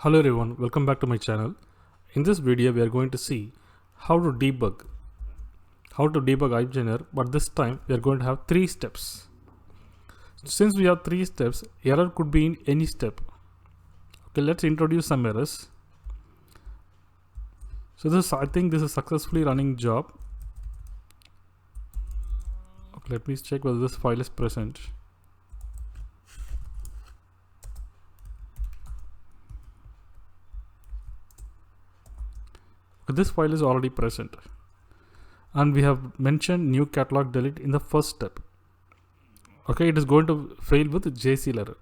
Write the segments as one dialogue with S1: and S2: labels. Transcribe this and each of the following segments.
S1: Hello everyone, welcome back to my channel. In this video we are going to see how to debug iBeginner, but this time we are going to have 3 steps. Since we have 3 steps, error could be in any step. Okay, let's introduce some errors. So I think this is successfully running job. Okay, let me check whether this file is present. This file is already present and we have mentioned new catalog delete in the first step. Okay, it is going to fail with JCL error.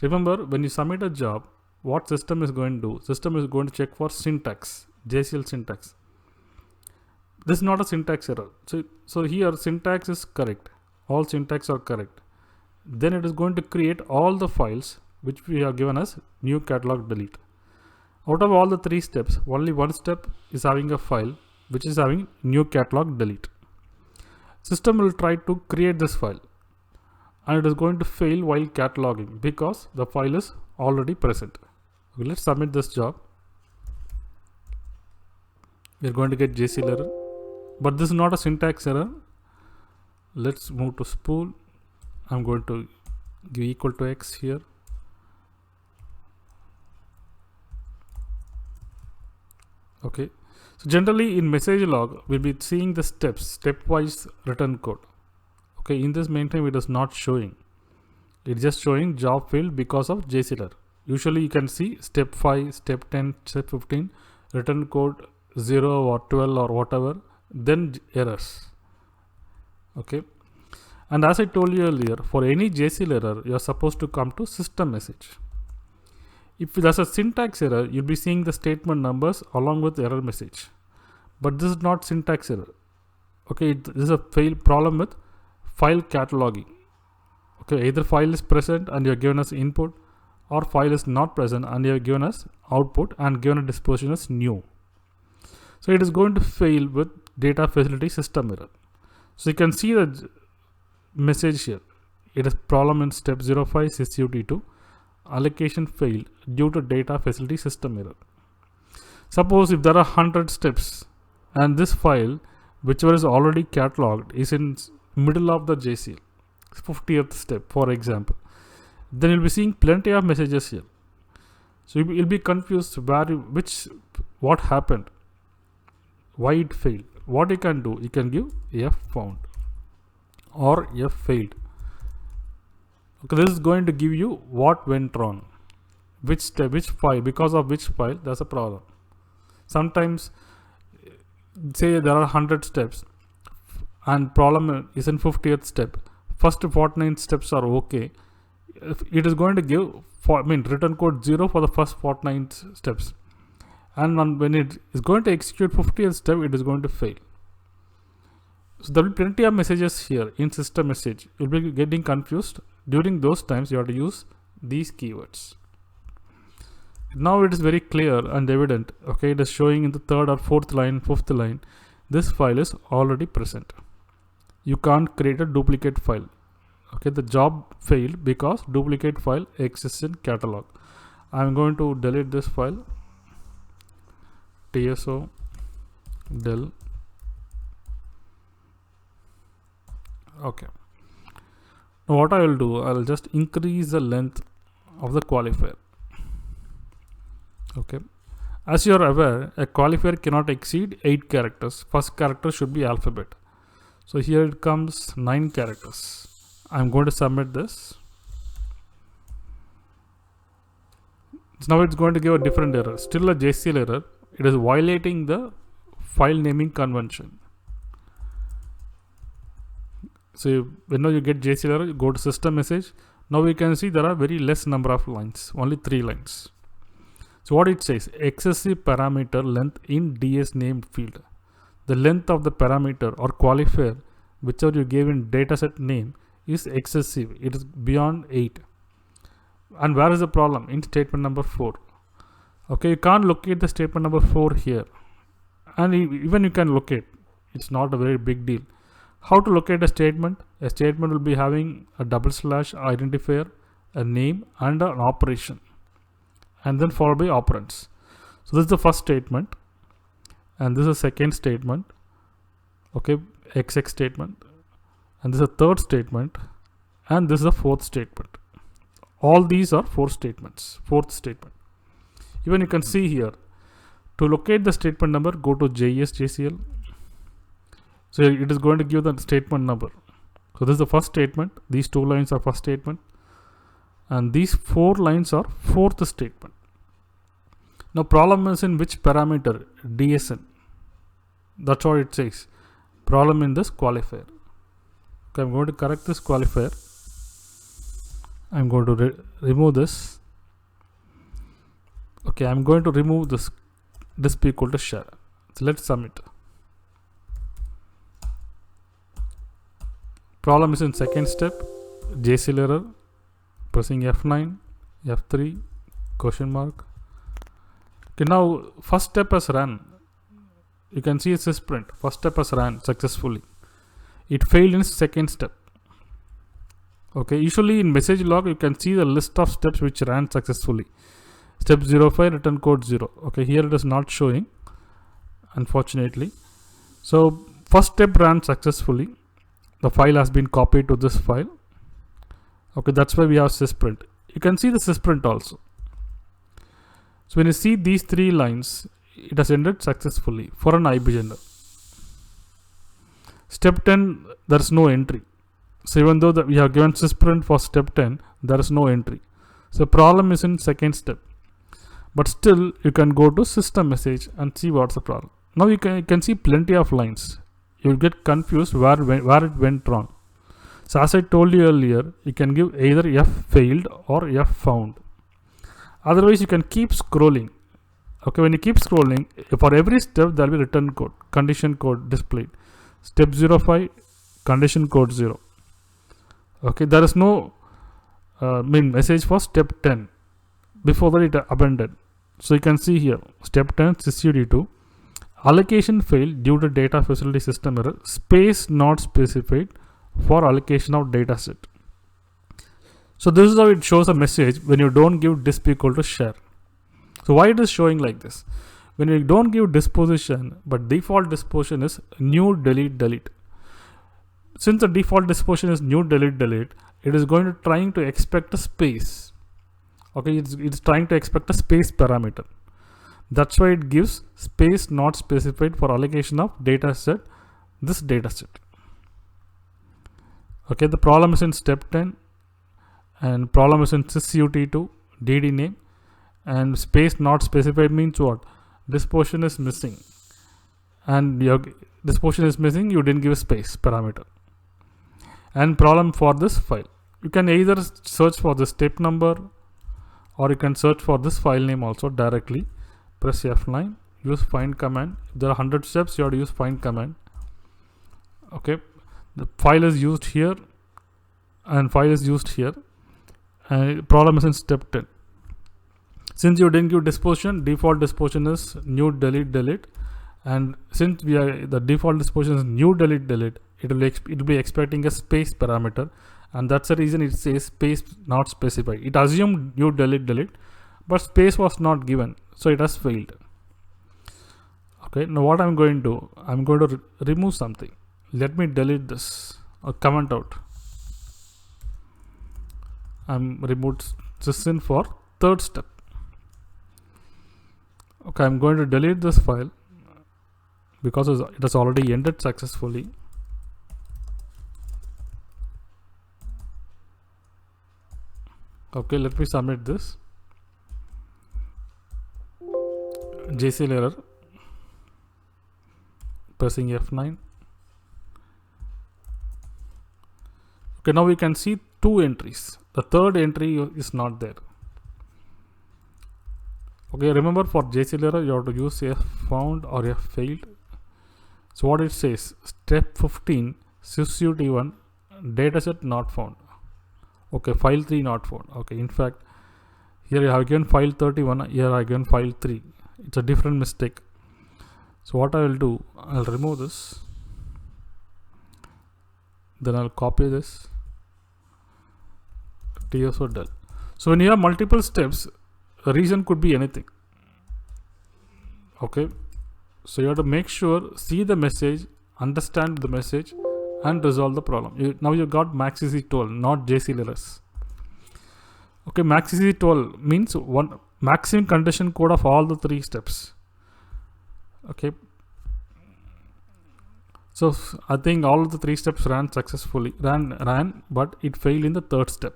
S1: Remember, when you submit a job, what system is going to do? System is going to check for syntax, JCL syntax. This is not a syntax error. So here syntax is correct. All syntax are correct. Then it is going to create all the files which we have given as new catalog delete. Out of all the 3 steps, only one step is having a file which is having new catalog delete. System will try to create this file and it is going to fail while cataloging because the file is already present. Okay, let's submit this job. We are going to get JCL error, but this is not a syntax error. Let's move to spool. I'm going to give equal to X here. Okay, so generally in message log we'll be seeing the stepwise return code. Okay, in this mainframe it is not showing. It's just showing job failed because of JCL error. Usually you can see step 5, step 10, step 15, return code 0 or 12 or whatever, then errors. Okay, and as I told you earlier, for any JCL error you are supposed to come to system message. If there's a syntax error, you'll be seeing the statement numbers along with the error message. But this is not syntax error. Okay, this is a problem with file cataloging. Okay, either file is present and you're given us input, or file is not present and you're given us output and given a disposition as new. So it is going to fail with data facility system error. So you can see the message here. It is problem in step 05 SysUT2. Allocation failed due to data facility system error. Suppose if there are 100 steps and this file, whichever is already cataloged, is in middle of the JCL, 50th step for example, then you'll be seeing plenty of messages here. So you'll be confused what happened, why it failed. What you can do, you can give F found or F failed. Okay, this is going to give you what went wrong, which step, which file, because of which file there's a problem. Sometimes say there are 100 steps and problem is in 50th step. First 49 steps are okay. It is going to give return code 0 for the first 49 steps, and when it is going to execute 50th step, it is going to fail. So there will be plenty of messages here in system message. You'll be getting confused. During those times you have to use these keywords. Now it is very clear and evident. Okay, it is showing in the 3rd or 4th line, 5th line, this file is already present. You can't create a duplicate file. Okay, the job failed because duplicate file exists in catalog. I'm going to delete this file, TSO del. Okay, now what I will do, I will just increase the length of the qualifier. Okay, as you are aware, a qualifier cannot exceed 8 characters. First character should be alphabet. So here it comes 9 characters. I'm going to submit this. So now it's going to give a different error, still a JCL error. It is violating the file naming convention. So whenever you get JCL error, you go to system message. Now we can see there are very less number of lines, only 3 lines. So what it says, excessive parameter length in DS name field. The length of the parameter or qualifier, whichever you gave in dataset name, is excessive. It is beyond 8. And where is the problem? In statement number 4. Okay, you can't locate the statement number 4 here. And even you can locate, it's not a very big deal. How to locate a statement? A statement will be having a / identifier, a name and an operation. and then followed by operands. So this is the first statement, and this is the second statement, okay, XX statement, and this is the third statement, and this is the fourth statement. All these are fourth statement. Even you can see here, to locate the statement number, go to JES JCL. So it is going to give the statement number. So this is the first statement. These 2 lines are first statement, and these 4 lines are fourth statement. Now problem is in which parameter? DSN. That's what it says. Problem in this qualifier. Okay, I'm going to correct this qualifier. I'm going to remove this. Okay, I'm going to remove this disp equal to share. So let's submit. Problem is in second step, JCL error, pressing F9, F3, question mark. Okay, now first step has run. You can see it's sprint. First step has run successfully. It failed in second step. Okay, usually in message log you can see the list of steps which ran successfully. Step 05, return code 0. Okay, here it is not showing, unfortunately. So first step ran successfully. The file has been copied to this file. Okay, that's why we have sysprint. You can see the sysprint also. So when you see these 3 lines, it has ended successfully for an IB gender. Step 10, there is no entry. So even though we have given sysprint for step 10, there is no entry. So problem is in second step. But still, you can go to system message and see what's the problem. Now you can see plenty of lines. You'll get confused where it went wrong. So as I told you earlier, you can give either F failed or F found. Otherwise, you can keep scrolling. Okay, when you keep scrolling, for every step there will be return code, condition code displayed. Step 05, condition code 0. Okay, there is no message for step 10. Before that it abandoned. So you can see here, step 10 sysud2, allocation failed due to data facility system error, space not specified for allocation of data set. So this is how it shows a message when you don't give disp equal to share. So why it is showing like this? When you don't give disposition, but default disposition is new delete delete. Since the default disposition is new delete delete, it is going to trying to expect a space. Okay, it's trying to expect a space parameter. That's why it gives space not specified for allocation of data set, this data set. Okay, the problem is in step 10, and problem is in sysut2 dd name, and space not specified means what? This portion is missing, and this portion is missing, you didn't give a space parameter. And problem for this file, you can either search for the step number, or you can search for this file name also directly. Press F9, use find command. If there are 100 steps, you have to use find command. Okay, the file is used here, and file is used here, and problem is in step 10. Since you didn't give disposition, default disposition is new delete delete, and since the default disposition is new delete delete, it will be expecting a space parameter, and that's the reason it says space not specified. It assumed new delete delete, but space was not given, so it has failed. Okay, now what I'm going to do, I'm going to remove something. Let me delete this or comment out. I'm removed sysyn for third step. Okay, I'm going to delete this file because it has already ended successfully. Okay, let me submit this. JCL error, pressing F9. Okay, now we can see 2 entries. The third entry is not there. Okay, remember for JCL error you have to use F found or F failed. So what it says, step 15 sysut1 dataset not found. Okay, file 3 not found. Okay, in fact here I have given file 31, here I have given file 3. It's a different mistake. So what I will do, I'll remove this, then I'll copy this, TSO del. So when you have multiple steps, the reason could be anything. Okay, so you have to make sure, see the message, understand the message, and resolve the problem. Now you got MaxCC12, not JCLRS. Okay, MaxCC12 means one maximum condition code of all the 3 steps. Okay, so I think all of the 3 steps ran successfully, but it failed in the 3rd step.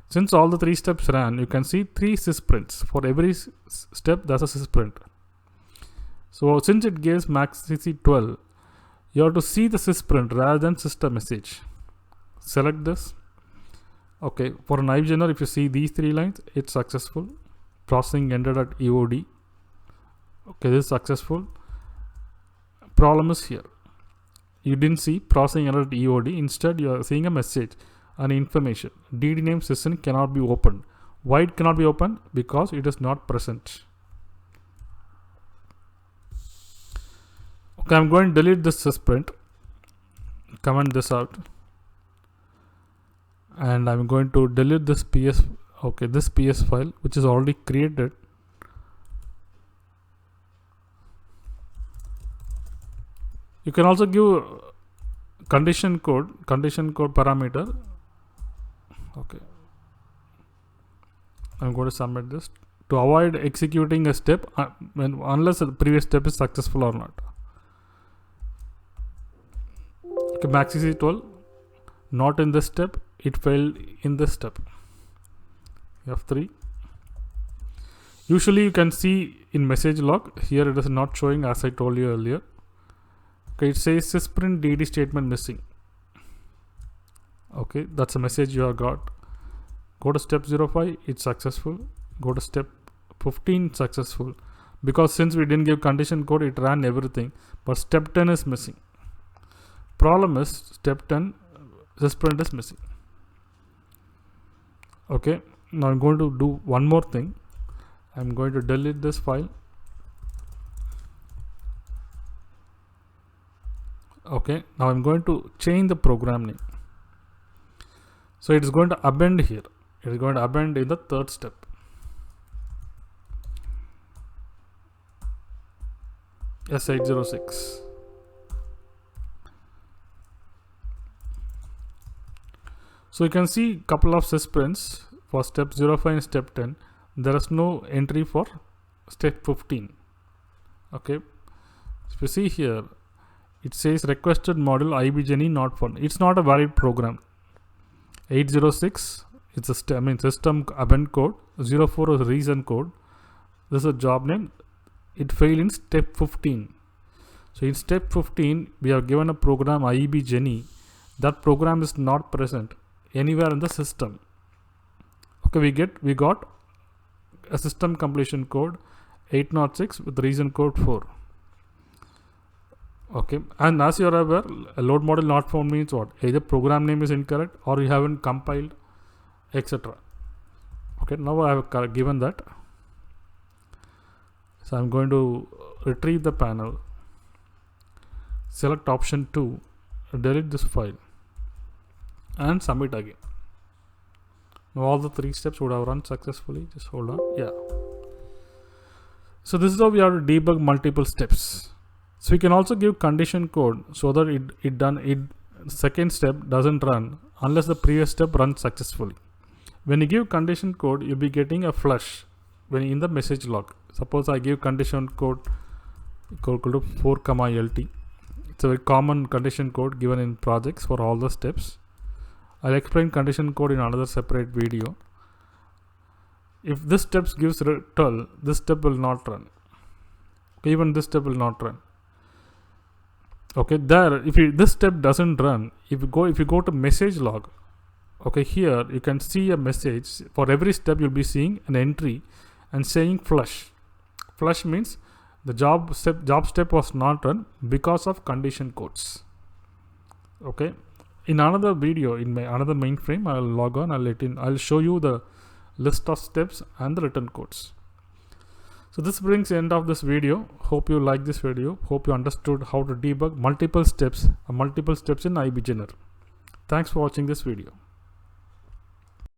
S1: Since all the 3 steps ran, you can see 3 sysprints. For every step, there's a sysprint. So since it gives MaxCC12, you have to see the sysprint rather than system message. Select this. Okay, for an IBGenner, if you see these 3 lines, it's successful. Processing ended at EOD. Okay, this is successful. Problem is here. You didn't see processing ended at EOD. Instead, you are seeing a message, an information. DD name session cannot be opened. Why it cannot be opened? Because it is not present. Okay, I'm going to delete this sysprint. Comment this out. And I'm going to delete this PS. Okay, this PS file which is already created. You can also give condition code parameter. Okay, I'm going to submit this to avoid executing a step unless the previous step is successful or not. Okay, MaxCC12, not in this step, it failed in this step. F3. Usually you can see in message log, here it is not showing as I told you earlier. Okay, it says sysprint DD statement missing. Okay, that's a message you have got. Go to step 05, it's successful. Go to step 15, successful. Because since we didn't give condition code, it ran everything. But step 10 is missing. Problem is step 10, sysprint is missing. Okay, now I'm going to do one more thing. I'm going to delete this file. Okay, now I'm going to change the program name. So it is going to append here. It is going to append in the 3rd step. S806. So you can see couple of sysprints for step 05 and step 10. There is no entry for step 15. Okay, if you see here, it says requested module IBGenny not found. It's not a valid program. 806 it's a system append code. 04 is reason code. This is a job name. It failed in step 15. So in step 15, we have given a program IBGenny. That program is not present anywhere in the system. Okay, we got a system completion code 806 with reason code 4. Okay, and as you are aware, a load model not found means what? Either program name is incorrect or you haven't compiled, etc. Okay, now I have given that. So I'm going to retrieve the panel, select option 2, delete this file, and submit again. Now all the 3 steps would have run successfully. Just hold on. Yeah. So this is how we have to debug multiple steps. So we can also give condition code so that second step doesn't run unless the previous step runs successfully. When you give condition code, you'll be getting a flush when in the message log. Suppose I give condition code equal to 4, LT. It's a very common condition code given in projects for all the steps. I'll explain condition code in another separate video. If this step gives 12, this step will not run. Even this step will not run. Okay, if this step doesn't run, if you go to message log, okay, here you can see a message. For every step you'll be seeing an entry and saying flush. Flush means the job step was not run because of condition codes. Okay, in another video, in another mainframe, I'll log on, I'll show you the list of steps and the written codes. So this brings the end of this video. Hope you like this video. Hope you understood how to debug multiple steps in IBGenner. Thanks for watching this video.